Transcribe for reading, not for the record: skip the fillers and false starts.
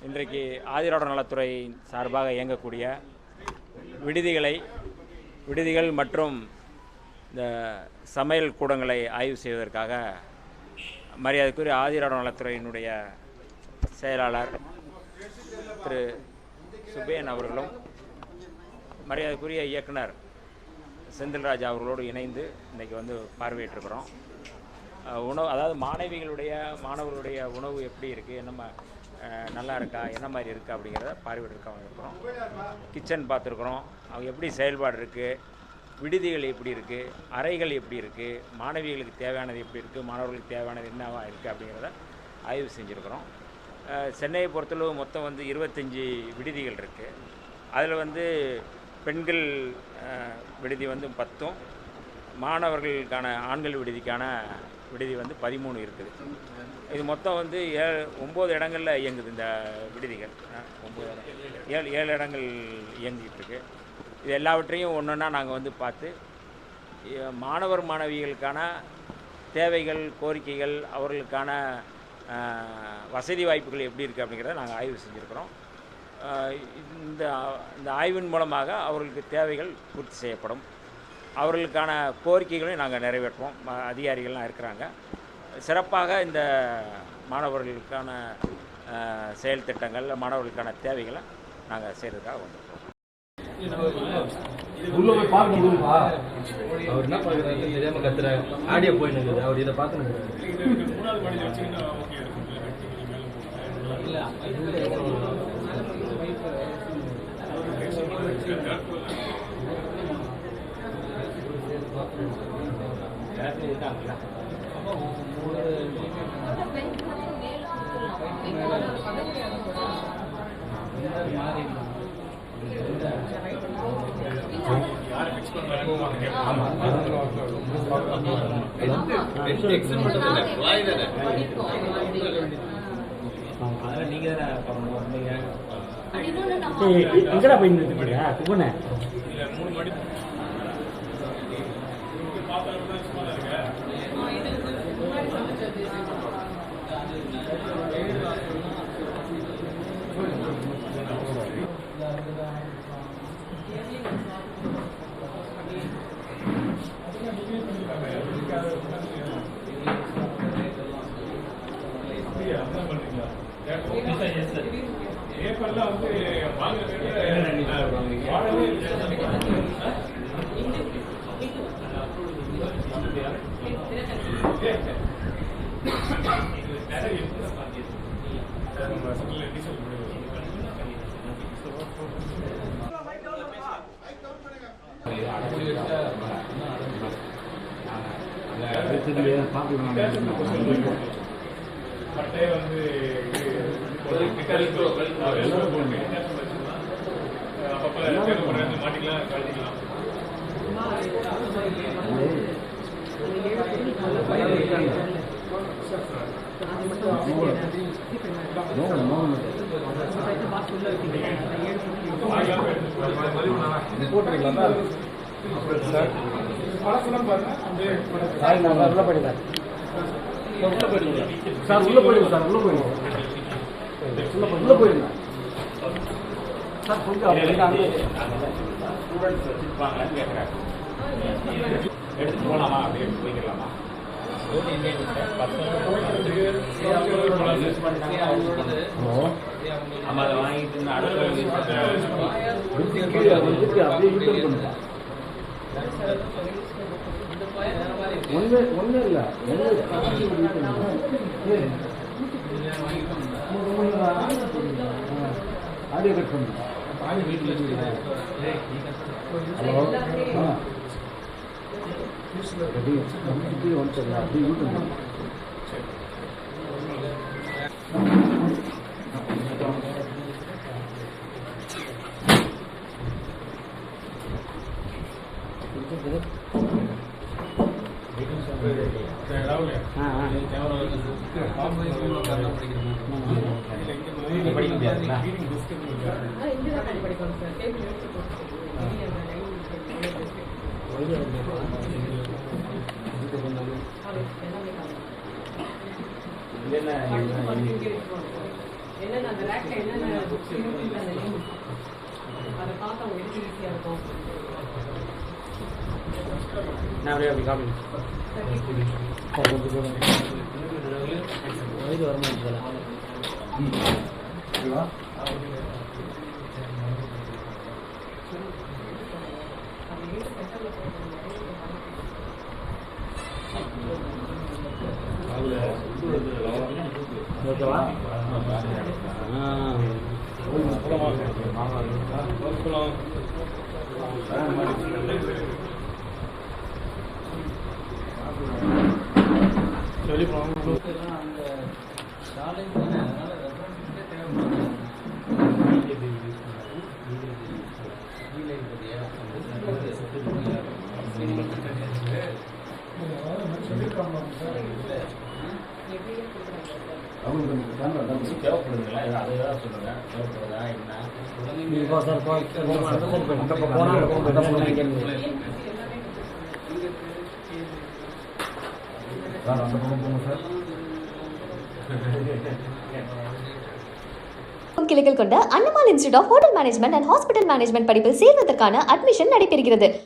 இன்றைக்கு ஆதிராட நலத்துறை சார்பாக இயங்கக்கூடிய விடுதிகள் மற்றும் இந்த சமையல் கூடங்களை ஆய்வு செய்வதற்காக மரியாதைக்குரிய ஆதிராட நலத்துறையினுடைய செயலாளர் திரு சுபேன் அவர்களும் மரியாதைக்குரிய இயக்குனர் செந்தில்ராஜ் அவர்களோடு இணைந்து இன்றைக்கி வந்து பார்வையிட்டிருக்கிறோம். உணவு, அதாவது மாணவர்களுடைய உணவு எப்படி இருக்குது, நம்ம நல்லா இருக்கா, என்ன மாதிரி இருக்குது அப்படிங்கிறத பார்வையிட்டிருக்க வந்திருக்கிறோம். கிச்சன் பார்த்துருக்குறோம், அவங்க எப்படி செயல்பாடு இருக்குது, விடுதிகள் எப்படி இருக்குது, அறைகள் எப்படி இருக்குது, மாணவிகளுக்கு தேவையானது எப்படி இருக்குது, மாணவர்களுக்கு தேவையானது என்னவா இருக்குது அப்படிங்கிறத ஆய்வு செஞ்சுருக்கிறோம். சென்னையை பொறுத்தளவு மொத்தம் வந்து 25 விடுதிகள் இருக்குது. அதில் வந்து பெண்கள் விடுதி வந்து 10, மாணவர்களுக்கான ஆண்கள் விடுதிக்கான விடுதி வந்து 13 இருக்குது. இது மொத்தம் வந்து 9 இடங்களில் இயங்குது. இந்த விடுதிகள் 7 இடங்கள் இயங்கிட்டு இருக்கு. இது எல்லாவற்றையும் ஒன்றா நாங்கள் வந்து பார்த்து மாணவர் மாணவிகளுக்கான தேவைகள், கோரிக்கைகள், அவர்களுக்கான வசதி வாய்ப்புகள் எப்படி இருக்குது அப்படிங்கிறத நாங்கள் ஆய்வு செஞ்சுருக்கிறோம். இந்த ஆய்வின் மூலமாக அவர்களுக்கு தேவைகள் பூர்த்தி செய்யப்படும், அவர்களுக்கான கோரிக்கைகளையும் நாங்கள் நிறைவேற்றுவோம். அதிகாரிகள்லாம் இருக்கிறாங்க. சிறப்பாக இந்த மாணவர்களுக்கான செயல் திட்டங்கள், மாணவர்களுக்கான தேவைகளை நாங்கள் செய்கிறதுக்காக வந்திருக்கோம். அவர் என்ன பார்க்குறாரு தெரியாமல் கத்துற ஆடியோ போயின்னு அவர் இதை பார்க்கணும். எங்கடா போய் பட்டே வந்து மாட்டிக்கலாம், கழிக்கலாம். போட்டுருக்கீங்களா சார்? பழசெல்லாம் பாருங்க. உள்ள போயிடுங்க சார், உள்ள போயிடுங்க சார், உள்ள போயிடுங்க உள்ள போயிடுங்க சார். கொஞ்சம் ஸ்டூடெண்ட்ஸ் வச்சுருப்பாங்களான்னு கேட்குறாங்க. எடுத்துகிட்டு போகலாமா, அப்படியே போய்க்கலாமா? ஆமாம், அதை வாங்கிட்டு ஒன்றும் இல்லை, ஆடியோ கட் பண்ணுங்க. ஹலோ, வந்துடுங்க, அப்படியே யூடியூப் படிக்க முடியாதுங்களா? என்னென்ன அந்த ரேக்ல என்னென்ன இருக்குன்னு அந்த நேம் அதை பார்த்து அவங்க எடுத்து ஈஸியாக இருக்கும். நான் அப்படியே அப்படி காப்பி வயது வரணும் ஓகேவா? ஓகேவா? கிளைகள் கொண்ட Annammal institute of hotel management and hospital management படிப்பில் சேர்வதற்கான அட்மிஷன் நடைபெறுகிறது.